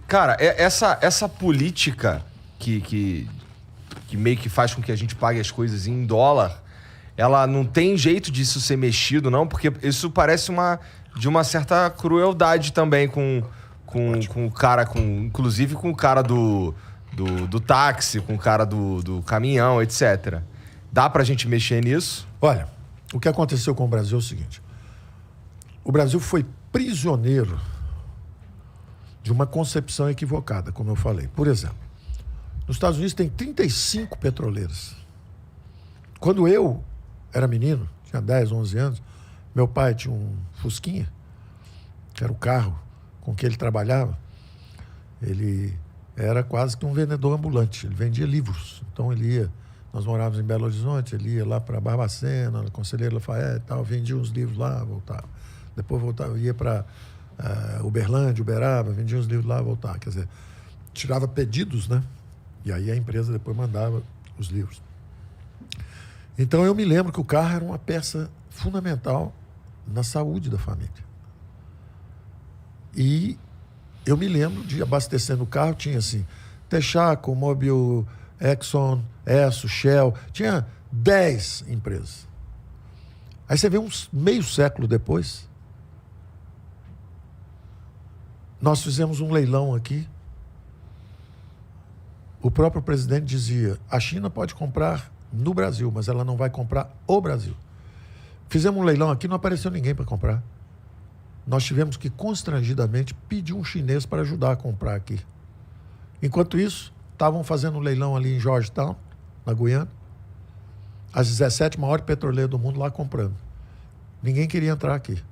Cara, essa política que meio que faz com que a gente pague as coisas em dólar, ela não tem jeito disso ser mexido, não? Porque isso parece de uma certa crueldade também com o cara, inclusive com o cara do táxi, com o cara do caminhão, etc. Dá pra gente mexer nisso? Olha, o que aconteceu com o Brasil é o seguinte. O Brasil foi prisioneiro de uma concepção equivocada, como eu falei. Por exemplo, nos Estados Unidos tem 35 petroleiras. Quando eu era menino, tinha 10, 11 anos, meu pai tinha um Fusquinha, que era o carro com que ele trabalhava. Ele era quase que um vendedor ambulante, ele vendia livros. Então ele ia, nós morávamos em Belo Horizonte, ele ia lá para Barbacena, na Conselheiro Lafayette e tal, vendia uns livros lá, voltava. Depois voltava, ia para Uberlândia, Uberaba, vendia uns livros lá, voltava. Quer dizer, tirava pedidos, né? E aí a empresa depois mandava os livros. Então eu me lembro que o carro era uma peça fundamental na saúde da família. E eu me lembro de abastecendo o carro, tinha assim, Texaco, Mobil, Exxon, Esso, Shell, tinha 10 empresas. Aí você vê meio século depois, nós fizemos um leilão aqui. O próprio presidente dizia, a China pode comprar no Brasil, mas ela não vai comprar o Brasil. Fizemos um leilão aqui, não apareceu ninguém para comprar. Nós tivemos que, constrangidamente, pedir um chinês para ajudar a comprar aqui. Enquanto isso, estavam fazendo um leilão ali em Georgetown, na Guiana, as 17 maiores petroleiras do mundo lá comprando. Ninguém queria entrar aqui.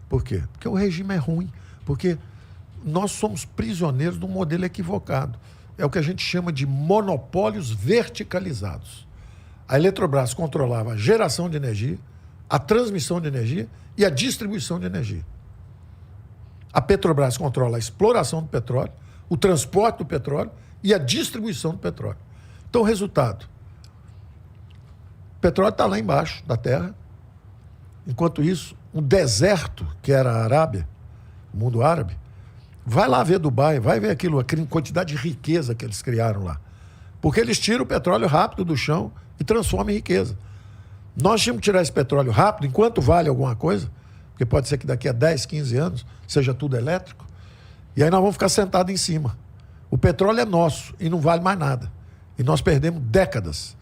Por quê? Porque o regime é ruim. Porque nós somos prisioneiros de um modelo equivocado. É o que a gente chama de monopólios verticalizados. A Eletrobras controlava a geração de energia, a transmissão de energia e a distribuição de energia. A Petrobras controla a exploração do petróleo, o transporte do petróleo e a distribuição do petróleo. Então, o resultado: o petróleo está lá embaixo da terra. Enquanto isso, um deserto, que era a Arábia, o mundo árabe, vai lá ver Dubai, vai ver aquilo, a quantidade de riqueza que eles criaram lá. Porque eles tiram o petróleo rápido do chão e transformam em riqueza. Nós tínhamos que tirar esse petróleo rápido, enquanto vale alguma coisa, porque pode ser que daqui a 10, 15 anos seja tudo elétrico, e aí nós vamos ficar sentados em cima. O petróleo é nosso e não vale mais nada. E nós perdemos décadas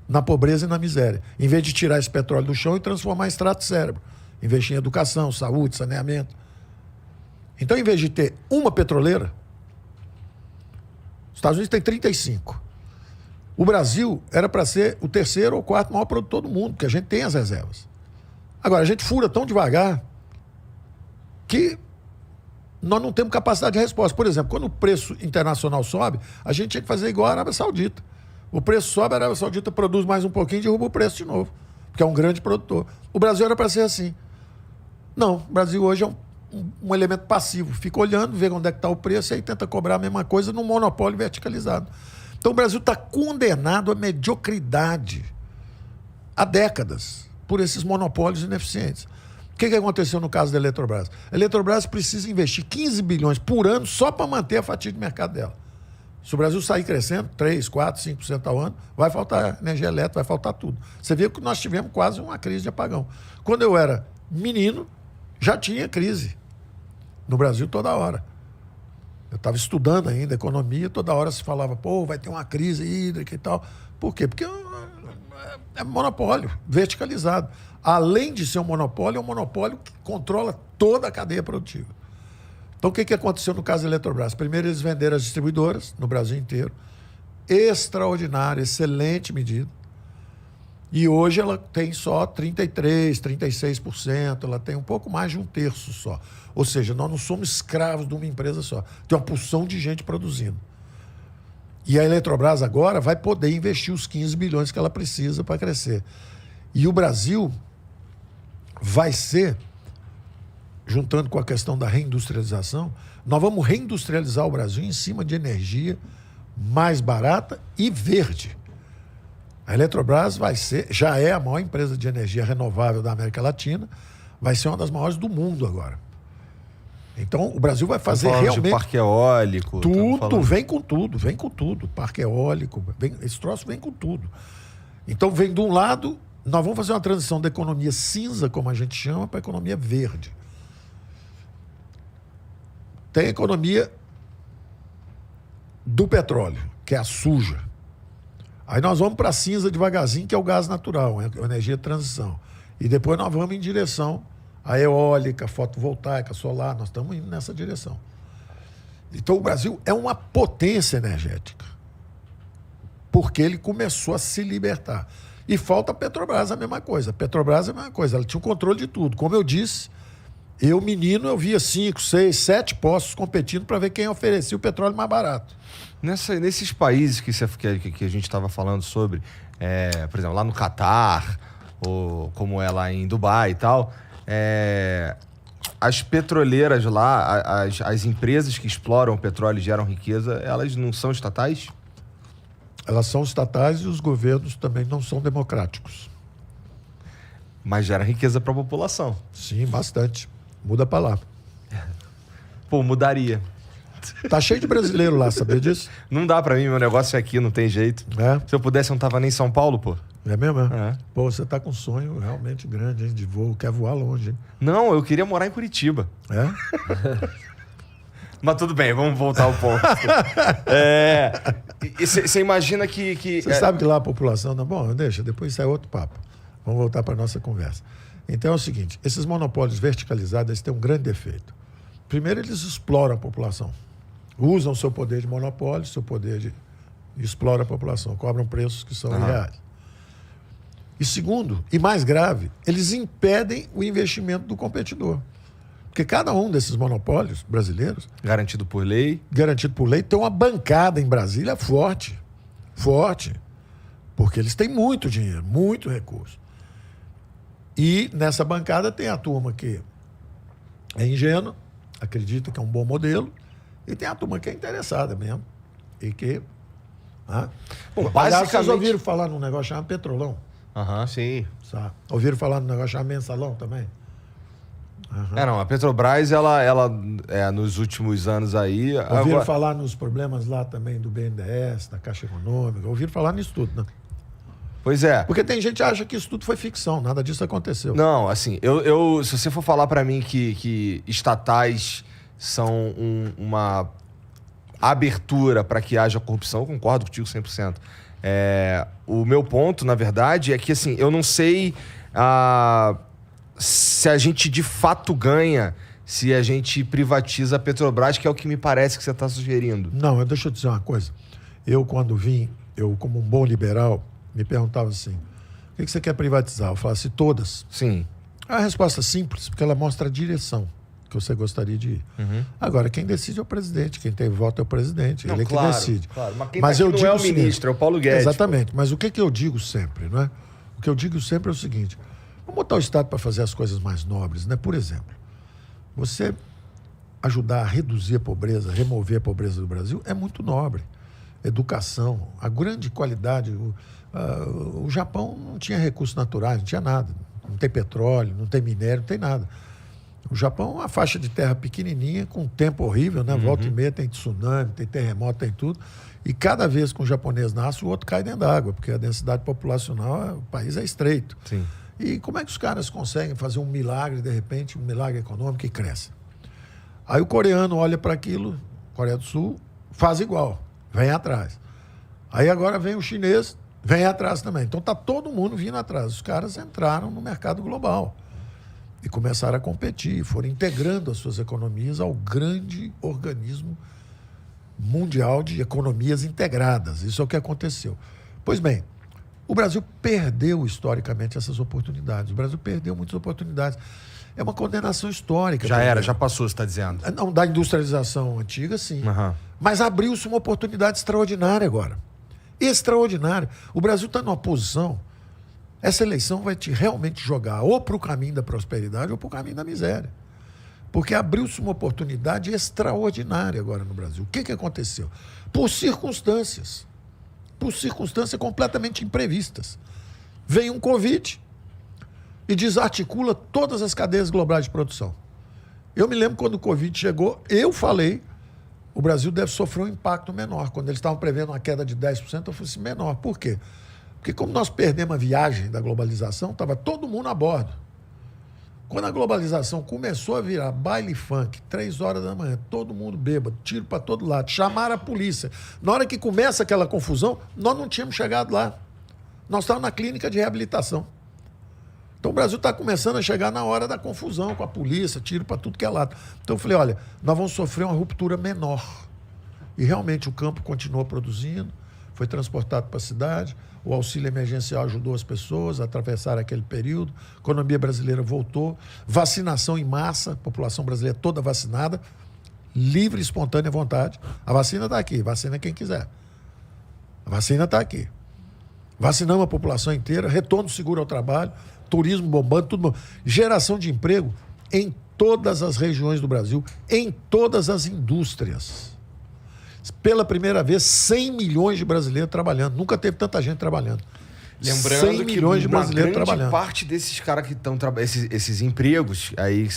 na pobreza e na miséria, em vez de tirar esse petróleo do chão e transformar em extrato de cérebro, investir em educação, saúde, saneamento. Então, em vez de ter uma petroleira, os Estados Unidos tem 35. O Brasil era para ser o terceiro ou quarto maior produtor do mundo, porque a gente tem as reservas. Agora, a gente fura tão devagar que nós não temos capacidade de resposta. Por exemplo, quando o preço internacional sobe, a gente tinha que fazer igual a Arábia Saudita. O preço sobe, a Arábia Saudita produz mais um pouquinho e derruba o preço de novo, porque é um grande produtor. O Brasil era para ser assim. Não, o Brasil hoje é um elemento passivo. Fica olhando, vê onde é que está o preço e aí tenta cobrar a mesma coisa num monopólio verticalizado. Então o Brasil está condenado à mediocridade há décadas por esses monopólios ineficientes. O que aconteceu no caso da Eletrobras? A Eletrobras precisa investir 15 bilhões por ano só para manter a fatia de mercado dela. Se o Brasil sair crescendo 3, 4, 5% ao ano, vai faltar energia elétrica, vai faltar tudo. Você vê que nós tivemos quase uma crise de apagão. Quando eu era menino, já tinha crise no Brasil toda hora. Eu estava estudando ainda economia, toda hora se falava, vai ter uma crise hídrica e tal. Por quê? Porque é monopólio verticalizado. Além de ser um monopólio, é um monopólio que controla toda a cadeia produtiva. Então, o que aconteceu no caso da Eletrobras? Primeiro, eles venderam as distribuidoras no Brasil inteiro. Extraordinária, excelente medida. E hoje ela tem só 33%, 36%, ela tem um pouco mais de um terço só. Ou seja, nós não somos escravos de uma empresa só. Tem uma porção de gente produzindo. E a Eletrobras agora vai poder investir os 15 bilhões que ela precisa para crescer. E o Brasil vai ser, juntando com a questão da reindustrialização, nós vamos reindustrializar o Brasil em cima de energia mais barata e verde. A Eletrobras já é a maior empresa de energia renovável da América Latina, vai ser uma das maiores do mundo agora. Então, o Brasil vai fazer Falando realmente... de parque eólico. Tudo, vem com tudo, vem com tudo. Parque eólico, esse troço vem com tudo. Então, vem de um lado, nós vamos fazer uma transição da economia cinza, como a gente chama, para a economia verde. Tem a economia do petróleo, que é a suja. Aí nós vamos para a cinza devagarzinho, que é o gás natural, a energia de transição. E depois nós vamos em direção à eólica, fotovoltaica, solar, nós estamos indo nessa direção. Então o Brasil é uma potência energética, porque ele começou a se libertar. E falta a Petrobras a mesma coisa. A Petrobras é a mesma coisa, ela tinha o controle de tudo. Como eu disse, eu via 5, 6, 7 postos competindo para ver quem oferecia o petróleo mais barato. Nesses países que a gente estava falando sobre, por exemplo, lá no Catar, ou como é lá em Dubai e tal, as petroleiras lá, as empresas que exploram o petróleo e geram riqueza, elas não são estatais? Elas são estatais e os governos também não são democráticos. Mas gera riqueza para a população. Sim, bastante. Muda para lá. Pô, mudaria. Tá cheio de brasileiro lá, sabia disso? Não dá para mim, meu negócio é aqui, não tem jeito. Se eu pudesse, eu não tava nem em São Paulo, pô. É mesmo? Pô, você tá com um sonho realmente grande, hein, de voo, quer voar longe, hein? Não, eu queria morar em Curitiba. Mas tudo bem, vamos voltar ao ponto. Você imagina que... Você sabe que lá a população... Não, bom, deixa, depois isso é outro papo. Vamos voltar para nossa conversa. Então é o seguinte, esses monopólios verticalizados, eles têm um grande defeito. Primeiro, eles exploram a população. Usam o seu poder de monopólio, seu poder de... exploram a população, cobram preços que são irreais. E segundo, e mais grave, eles impedem o investimento do competidor. Porque cada um desses monopólios brasileiros... Garantido por lei, tem uma bancada em Brasília forte. Forte. Porque eles têm muito dinheiro, muito recurso. E nessa bancada tem a turma que é ingênua, acredita que é um bom modelo, e tem a turma que é interessada mesmo. E que... Bom, basicamente... Vocês ouviram falar num negócio chamado Petrolão? Sim. Sabe? Ouviram falar num negócio chamado Mensalão também? Não, a Petrobras, ela nos últimos anos aí... Ouviram falar nos problemas lá também do BNDES, da Caixa Econômica? Ouviram falar nisso tudo, né? Pois é. Porque tem gente que acha que isso tudo foi ficção, nada disso aconteceu. Não, assim, se você for falar pra mim que estatais são uma abertura para que haja corrupção, eu concordo contigo 100%. O meu ponto, na verdade, é que assim, eu não sei se a gente de fato ganha se a gente privatiza a Petrobras, que é o que me parece que você está sugerindo. Não, deixa eu dizer uma coisa. Eu, quando vim, como um bom liberal, me perguntava assim, o que você quer privatizar? Eu falava assim, todas. Sim. A resposta é simples, porque ela mostra a direção que você gostaria de ir. Agora, quem decide é o presidente, quem tem voto é o presidente, ele é que decide. Claro. Mas quem não é o ministro, é o Paulo Guedes. Exatamente, mas o que eu digo sempre, não é? O que eu digo sempre é o seguinte, vamos botar o Estado para fazer as coisas mais nobres, né? Por exemplo, você ajudar a reduzir a pobreza, remover a pobreza do Brasil é muito nobre. Educação, a grande qualidade... O Japão não tinha recursos naturais, não tinha nada. Não tem petróleo, não tem minério, não tem nada. O Japão é uma faixa de terra pequenininha, com um tempo horrível, né? Volta e meia tem tsunami, tem terremoto, tem tudo. E cada vez que um japonês nasce, o outro cai dentro d'água, porque a densidade populacional, o país é estreito. Sim. E como é que os caras conseguem fazer um milagre, de repente, um milagre econômico e cresce? Aí o coreano olha para aquilo, Coreia do Sul, faz igual, vem atrás. Aí agora vem o chinês, vem atrás também. Então está todo mundo vindo atrás. Os caras entraram no mercado global e começaram a competir, foram integrando as suas economias ao grande organismo mundial de economias integradas. Isso é o que aconteceu. Pois bem, o Brasil perdeu historicamente essas oportunidades. O Brasil perdeu muitas oportunidades. É uma condenação histórica. Já passou, você está dizendo. Não, da industrialização antiga, sim. Mas abriu-se uma oportunidade extraordinária agora. Extraordinária. O Brasil está numa posição... Essa eleição vai te realmente jogar ou para o caminho da prosperidade ou para o caminho da miséria. Porque abriu-se uma oportunidade extraordinária agora no Brasil. O que aconteceu? Por circunstâncias completamente imprevistas. Vem um Covid e desarticula todas as cadeias globais de produção. Eu me lembro quando o Covid chegou, eu falei, o Brasil deve sofrer um impacto menor. Quando eles estavam prevendo uma queda de 10%, eu falei assim, menor. Por quê? Porque como nós perdemos a viagem da globalização, estava todo mundo a bordo. Quando a globalização começou a virar baile funk, 3 horas da manhã, todo mundo bêbado, tiro para todo lado, chamaram a polícia. Na hora que começa aquela confusão, nós não tínhamos chegado lá. Nós estávamos na clínica de reabilitação. Então o Brasil está começando a chegar na hora da confusão com a polícia, tiro para tudo que é lado. Então eu falei, olha, nós vamos sofrer uma ruptura menor. E realmente o campo continuou produzindo, foi transportado para a cidade, o auxílio emergencial ajudou as pessoas a atravessar aquele período, a economia brasileira voltou, vacinação em massa, a população brasileira toda vacinada, livre, espontânea vontade. A vacina está aqui, vacina quem quiser. A vacina está aqui. Vacinamos a população inteira, retorno seguro ao trabalho, turismo bombando, tudo bom. Geração de emprego em todas as regiões do Brasil, em todas as indústrias. Pela primeira vez, 100 milhões de brasileiros trabalhando. Nunca teve tanta gente trabalhando. Lembrando 100 milhões de brasileiros trabalhando. Parte desses caras que estão trabalhando, esses empregos aí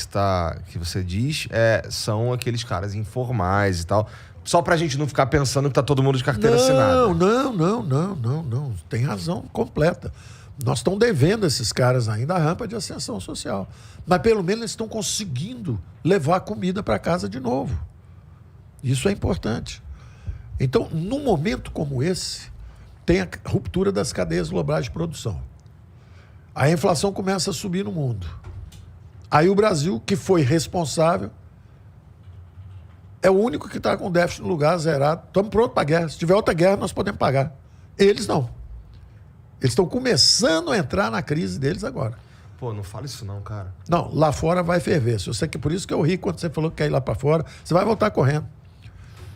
que você diz, são aqueles caras informais e tal. Só pra gente não ficar pensando que tá todo mundo de carteira assinada. Não. Tem razão completa. Nós estamos devendo esses caras ainda a rampa de ascensão social. Mas pelo menos eles estão conseguindo levar comida para casa de novo. Isso é importante. Então, num momento como esse, tem a ruptura das cadeias globais de produção. A inflação começa a subir no mundo. Aí o Brasil, que foi responsável, é o único que está com déficit no lugar, zerado. Estamos prontos para a guerra. Se tiver outra guerra, nós podemos pagar. Eles não. Eles estão começando a entrar na crise deles agora. Pô, não fala isso não, cara. Não, lá fora vai ferver. Por isso que eu ri quando você falou que quer ir lá para fora. Você vai voltar correndo.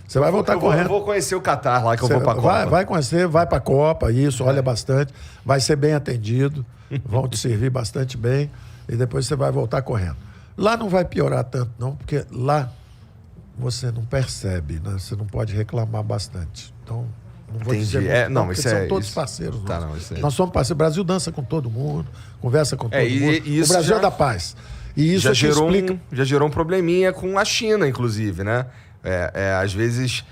Você vai voltar correndo. Eu vou conhecer o Catar lá, que eu vou pra Copa. Vai conhecer, vai pra Copa, isso, olha bastante. Vai ser bem atendido, vão te servir bastante bem e depois você vai voltar correndo. Lá não vai piorar tanto, não, porque lá você não percebe, né? Você não pode reclamar bastante. Então, não vou dizer muito, não, porque são todos parceiros. Tá, não, isso nós somos parceiros. O Brasil dança com todo mundo, conversa com todo mundo. O Brasil é da paz. E isso já gerou um probleminha com a China, inclusive, né? Às vezes,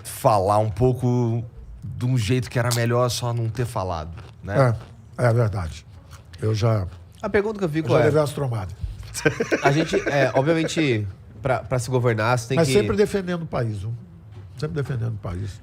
falar um pouco de um jeito que era melhor só não ter falado, né? É verdade. A pergunta que eu fico já levei as tromadas. A gente, obviamente, para se governar, você tem Mas que... sempre defendendo o país, viu? Sempre defendendo o país.